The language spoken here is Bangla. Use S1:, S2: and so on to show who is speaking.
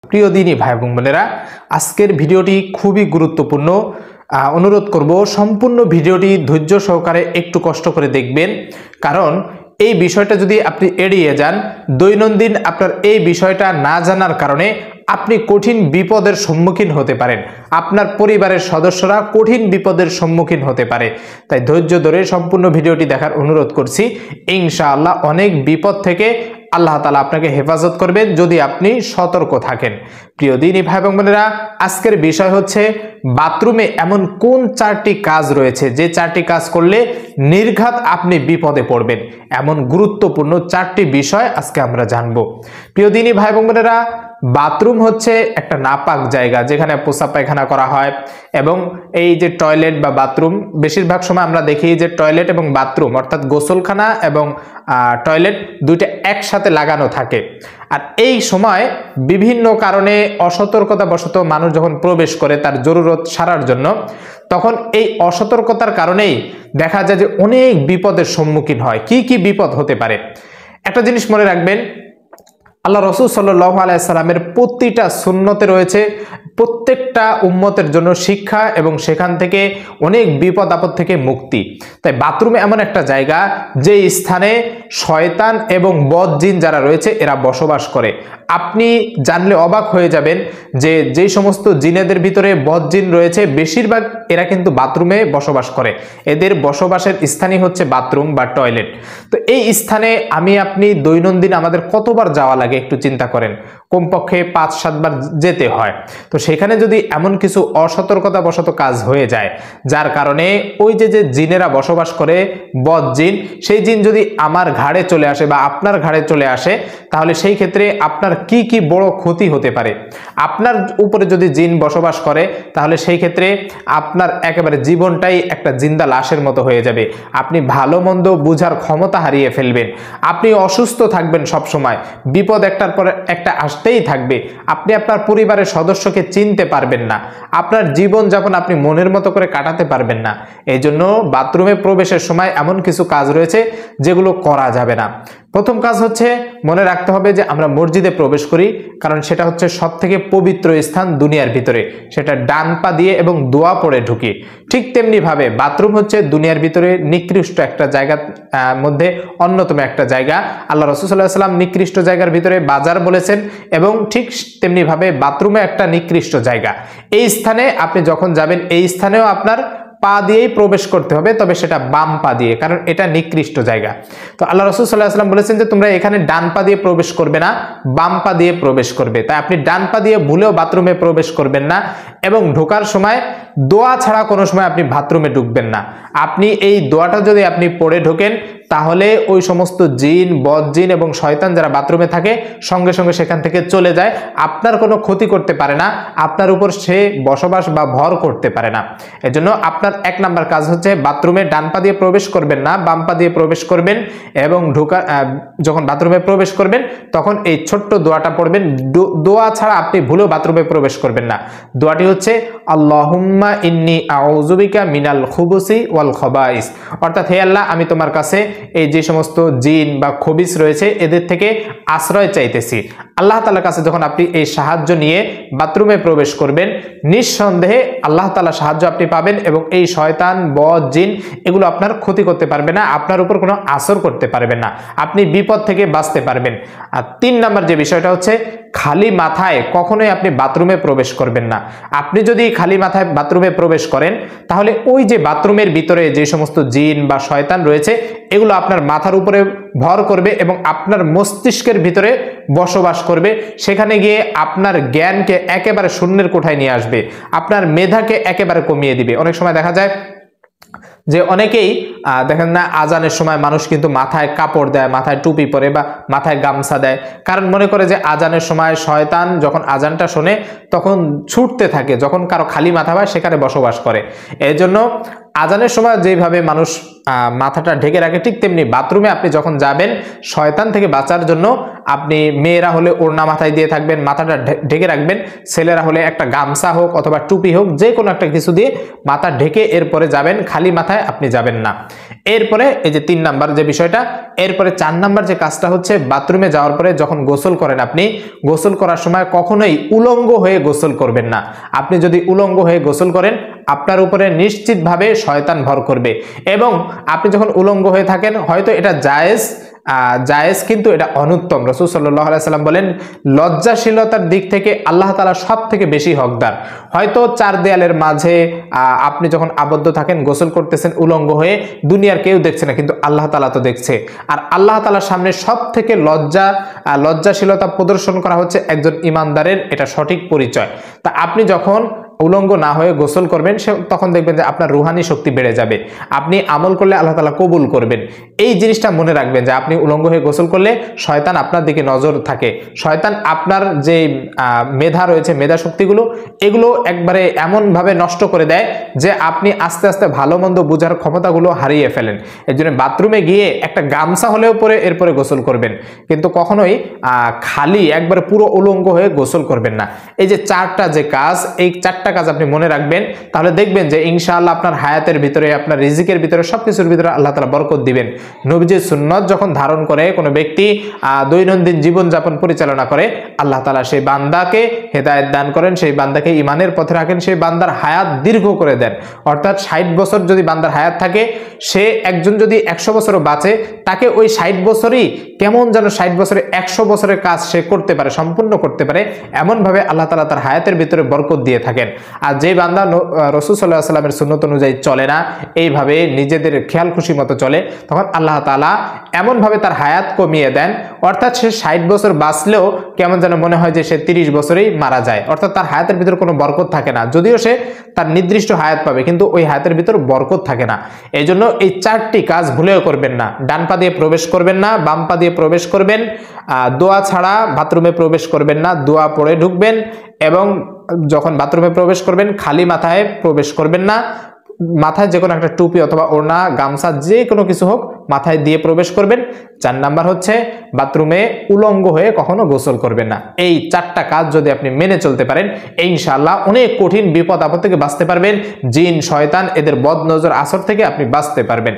S1: প্রিয় দিনী ভাই এবং বোনেরা, আজকের ভিডিওটি খুবই গুরুত্বপূর্ণ। অনুরোধ করব সম্পূর্ণ ভিডিওটি ধৈর্য সহকারে একটু কষ্ট করে দেখবেন, কারণ এই বিষয়টা যদি আপনি এড়িয়ে যান, দৈনন্দিন আপনার এই বিষয়টা না জানার কারণে আপনি কঠিন বিপদের সম্মুখীন হতে পারেন, আপনার পরিবারের সদস্যরা কঠিন বিপদের সম্মুখীন হতে পারে। তাই ধৈর্য ধরে সম্পূর্ণ ভিডিওটি দেখার অনুরোধ করছি। ইনশাআল্লাহ অনেক বিপদ থেকে আল্লাহ তাআলা আপনাকে হেফাজত করবেন যদি আপনি সতর্ক থাকেন। প্রিয় দিনী ভাই এবং বোনেরা, আজকের বিষয় হচ্ছে বাথরুমে এমন কোন 4টি কাজ রয়েছে যে 4টি কাজ করলে নির্ঘাত আপনি বিপদে পড়বেন। এমন গুরুত্বপূর্ণ 4টি বিষয় আজকে আমরা জানব। প্রিয় দিনী ভাই এবং বোনেরা, বাথরুম হচ্ছে একটা নাপাক জায়গা যেখানে প্রস্রাব পায়খানা করা হয়, এবং এই যে টয়লেট বা বাথরুম, বেশিরভাগ সময় আমরা দেখি যে টয়লেট এবং বাথরুম অর্থাৎ গোসলখানা এবং টয়লেট দুইটা একসাথে লাগানো থাকে। আর এই সময় বিভিন্ন কারণে অসতর্কতাবশত মানুষ যখন প্রবেশ করে তার জরুরত সারার জন্য, তখন এই অসতর্কতার কারণেই দেখা যায় যে অনেক বিপদের সম্মুখীন হয়। কি কি বিপদ হতে পারে? একটা জিনিস মনে রাখবেন, আল্লাহ রসুল সাল্লাল্লাহু আলাইহি সাল্লামের প্রতিটা সুন্নতে রয়েছে প্রত্যেকটা উম্মতের জন্য শিক্ষা এবং সেখান থেকে অনেক বিপদ আপদ থেকে মুক্তি। তাই বাথরুমে এমন একটা জায়গা যে স্থানে শয়তান এবং বদ জিন যারা রয়েছে এরা বসবাস করে। আপনি জানলে অবাক হয়ে যাবেন যে যেই সমস্ত জিনেদের ভিতরে বদ জিন রয়েছে বেশিরভাগ এরা কিন্তু বাথরুমে বসবাস করে। এদের বসবাসের স্থানই হচ্ছে বাথরুম বা টয়লেট। তো এই স্থানে আমি আপনি দৈনন্দিন আমাদের কতবার যাওয়া লাগে একটু চিন্তা করেন। কমপক্ষে 5-7 বার যেতে হয়। তো সেখানে যদি এমন কিছু অসতর্কতাবশত কাজ হয়ে যায় যার কারণে ওই যে জিনেরা বসবাস করে বদ জিন, সেই জিন যদি আমার ঘাড়ে চলে আসে বা আপনার ঘাড়ে চলে আসে, তাহলে সেই ক্ষেত্রে আপনার কি কি বড় ক্ষতি হতে পারে। আপনার উপরে যদি জিন বসবাস করে তাহলে সেই ক্ষেত্রে আপনার একেবারে জীবনটাই একটা জিন্দা লাশের মতো হয়ে যাবে। আপনি ভালো মন্দ বুঝার ক্ষমতা হারিয়ে ফেলবেন। আপনি অসুস্থ থাকবেন সব সময়, বিপদ একটার পর একটা আসতেই থাকবে। আপনি আপনার পরিবারের সদস্যকে চিনতে পারবেন না, আপনার জীবন যাপন আপনি মনের মতো করে কাটাতে পারবেন না। এই জন্য বাথরুমে প্রবেশের সময় এমন কিছু কাজ রয়েছে যেগুলো করা যাবে না। প্রথম কাজ হচ্ছে মনে রাখতে হবে যে আমরা মসজিদে প্রবেশ করি, কারণ সেটা হচ্ছে সব থেকে পবিত্র স্থান দুনিয়ার ভিতরে। সেটা ডান পা দিয়ে এবং দোয়া পড়ে ঢুকি। ঠিক তেমনি ভাবে বাথরুম হচ্ছে দুনিয়ার ভিতরে নিকৃষ্ট একটা জায়গার মধ্যে অন্যতম একটা জায়গা। আল্লাহ রাসূল সাল্লাল্লাহু আলাইহি ওয়াসাল্লাম নিকৃষ্ট জায়গার ভিতরে বাজার বলেছেন, এবং ঠিক তেমনি ভাবে বাথরুমে একটা নিকৃষ্ট জায়গা। এই স্থানে আপনি যখন যাবেন এই স্থানেও আপনার পা দিয়েই প্রবেশ করতে হবে, তবে সেটা বাম পা দিয়ে, কারণ এটা নিকৃষ্ট জায়গা। তো আল্লাহ রাসূল সাল্লাল্লাহু আলাইহি ওয়াসাল্লাম বলেছেন যে তোমরা এখানে ডান পা দিয়ে প্রবেশ করবে না, বাম পা দিয়ে প্রবেশ করবে। তাই আপনি ডান পা দিয়ে ভুলেও বাথরুমে প্রবেশ করবেন না, এবং ঢোকার সময় দোয়া ছাড়া কোনো সময় আপনি বাথরুমে ঢুকবেন না। আপনি এই দোয়াটা যদি আপনি পড়ে ঢোকেন তাহলে ওই সমস্ত জিন, বদ জিন এবং শয়তান যারা বাথরুমে থাকে সঙ্গে সঙ্গে সেখান থেকে চলে যায়। আপনার কোনো ক্ষতি করতে পারে না, আপনার উপর সে বসবাস বা ভর করতে পারে না। এজন্য আপনার 1 নাম্বার কাজ হচ্ছে বাথরুমে ডান পা দিয়ে প্রবেশ করবেন না, বাম পা দিয়ে প্রবেশ করবেন, এবং যখন বাথরুমে প্রবেশ করবেন তখন এই ছোট্ট দোয়াটা পড়বেন। দোয়া ছাড়া আপনি ভুলেও বাথরুমে প্রবেশ করবেন না। দোয়াটি হচ্ছে আল্লাহুম্মা ইন্নী আউযু বিকা মিনাল খুবুসি ওয়াল খাবাইস, অর্থাৎ হে আল্লাহ, আমি তোমার কাছে এই যে সমস্ত জিন বা খবিস রয়েছে এদের থেকে আশ্রয় চাইতেছি। আল্লাহ তাআলার কাছে যখন আপনি এই সাহায্য নিয়ে বাথরুমে প্রবেশ করবেন, নিঃসন্দেহে আল্লাহ তাআলার সাহায্য আপনি পাবেন, এবং এই শয়তান, বদ জিন এগুলো আপনার ক্ষতি করতে পারবে না, আপনার উপর কোনো আসর করতে পারবে না, আপনি বিপদ থেকে বাঁচতে পারবেন। আর 3 নাম্বার যে বিষয়টা হচ্ছে খালি মাথায় কখনোই আপনি বাথরুমে প্রবেশ করবেন না। আপনি যদি খালি মাথায় বাথরুমে প্রবেশ করেন তাহলে ওই যে বাথরুমের ভিতরে যে সমস্ত জিন বা শয়তান রয়েছে এগুলো আপনার মাথার উপরে ভর করবে এবং আপনার মস্তিষ্কের ভিতরে বসবাস করবে। সেখানে গিয়ে আপনার জ্ঞানকে একেবারে শূন্যের কোঠায় নিয়ে আসবে, আপনার মেধাকে একেবারে কমিয়ে দিবে। অনেক সময় দেখা যায় যে অনেকেই দেখেন না, আজানের সময় মানুষ কিন্তু মাথায় কাপড় দেয়, মাথায় টুপি পরে বা মাথায় গামছা দেয়, কারণ মনে করে যে আজানের সময় শয়তান যখন আজানটা শোনে তখন ছুটতে থাকে, যখন কারো খালি মাথা হয় সেখানে বসবাস করে। এই জন্য আজানের সময় যেভাবে মানুষ মাথাটা ঢেকে রাখে, ঠিক তেমনি বাথরুমে আপনি যখন যাবেন শয়তান থেকে বাঁচার জন্য আপনি মেয়েরা হলে ওড়না মাথায় দিয়ে থাকবেন, মাথাটা ঢেকে রাখবেন। ছেলেরা হলে একটা গামছা হোক অথবা টুপি হোক, যে কোনো একটা কিছু দিয়ে মাথা ঢেকে এরপরে যাবেন, খালি মাথায় আপনি যাবেন না। এরপরে এই যে 3 নাম্বার যে বিষয়টা, এরপরে 4 নাম্বার যে কাজটা হচ্ছে বাথরুমে যাওয়ার পরে যখন গোসল করেন, আপনি গোসল করার সময় কখনোই উলঙ্গ হয়ে গোসল করবেন না। আপনি যদি উলঙ্গ হয়ে গোসল করেন আপনার উপরে নিশ্চিতভাবে শয়তান ভর করবে। এবং আপনি যখন উলঙ্গ হয়ে থাকেন, হয়তো এটা জায়েজ কিন্তু এটা অনুত্তম। রাসূল সাল্লাল্লাহু আলাইহি সাল্লাম বলেন লজ্জাশীলতার দিক থেকে আল্লাহ তাআলা সব থেকে বেশি হকদার। হয়তো 4 দেয়ালের মাঝে আপনি যখন আবদ্ধ থাকেন, গোসল করতেছেন উলঙ্গ হয়ে, দুনিয়ার কেউ দেখছে না, কিন্তু আল্লাহ তাআলা তো দেখছে। আর আল্লাহ তাআলার সামনে সব থেকে লজ্জাশীলতা প্রদর্শন করা হচ্ছে একজন ইমানদারের, এটা সঠিক পরিচয়। তা আপনি যখন উলঙ্গ না হয়ে গোসল করবেন তখন দেখবেন যে আপনার রুহানি শক্তি বেড়ে যাবে, আপনি আমল করলে আল্লাহ তাআলা কবুল করবেন। এই জিনিসটা মনে রাখবেন যে আপনি উলঙ্গ হয়ে গোসল করলে শয়তান আপনার দিকে নজর থাকে। শয়তান আপনার যে মেধা রয়েছে, মেধা শক্তিগুলো, এগুলো একবারে এমনভাবে নষ্ট করে দেয় যে আপনি আস্তে আস্তে ভালো মন্দ বোঝার ক্ষমতাগুলো হারিয়ে ফেলেন। এর জন্য বাথরুমে গিয়ে একটা গামছা হলেও পরে এরপরে গোসল করবেন, কিন্তু কখনোই খালি একবারে পুরো উলঙ্গ হয়ে গোসল করবেন না। এই যে 4টা যে কাজ, এই 4টা কাজ আপনি মনে রাখবেন, তাহলে দেখবেন যে ইনশাআল্লাহ আপনার হায়াতের ভিতরে, আপনার রিজিকের ভিতরে, সবকিছুর ভিতরে আল্লাহ তাআলা বরকত দিবেন। নবীজির সুন্নাত যখন ধারণ করে কোনো ব্যক্তি দৈনন্দিন জীবনযাপন পরিচালনা করে, আল্লাহ তাআলা সেই বান্দাকে হেদায়েত দান করেন, সেই বান্দাকে ঈমানের পথে রাখেন, সেই বান্দার হায়াত দীর্ঘ করে দেন। অর্থাৎ 60 বছর যদি বান্দার হায়াত থাকে, সে একজন যদি 100 বছরও বাঁচে, তাকে ওই 60 বছরই কেমন যেন 60 বছরে 100 বছরের কাজ সে করতে পারে, সম্পূর্ণ করতে পারে, এমনভাবে আল্লাহ তাআলা তার হায়াতের ভিতরে বরকত দিয়ে থাকেন। আর যে বান্দা রাসূল সাল্লাল্লাহু আলাইহি ওয়াসাল্লামের সুন্নাত অনুযায়ী চলে না, এইভাবে নিজেদের খেয়াল খুশি মতো চলে, তখন আল্লাহ তাআলা এমনভাবে তার হায়াত কমিয়ে দেন, অর্থাৎ সে 60 বছর বাঁচলেও কেমন যেন মনে হয় যে সে 30 বছরেই মারা যায়। অর্থাৎ তার হায়াতের ভিতরে কোনো বরকত থাকে না, যদিও সে তার নির্দিষ্ট হায়াত পাবে, কিন্তু ওই হায়াতের ভিতর বরকত থাকে না। এই জন্য এই 4টি কাজ ভুলেও করবেন না। ডান পা দিয়ে প্রবেশ করবেন না, বাম পা দিয়ে প্রবেশ করবেন, দোয়া ছাড়া বাথরুমে প্রবেশ করবেন না, দোয়া পড়ে ঢুকবেন, এবং যখন বাথরুমে প্রবেশ করবেন খালি মাথায় প্রবেশ করবেন না, মাথায় যে কোনো একটা টুপি অথবা ওড়না, গামছা, যে কোনো কিছু হোক মাথায় দিয়ে প্রবেশ করবেন। 4 নাম্বার হচ্ছে বাথরুমে উলঙ্গ হয়ে কখনো গোসল করবেন না। এই 4টা কাজ যদি আপনি মেনে চলতে পারেন, ইনশাআল্লাহ অনেক কঠিন বিপদ আপদ থেকে বাঁচতে পারবেন। জিন, শয়তান, এদের বদ নজর আসর থেকে আপনি বাঁচতে পারবেন।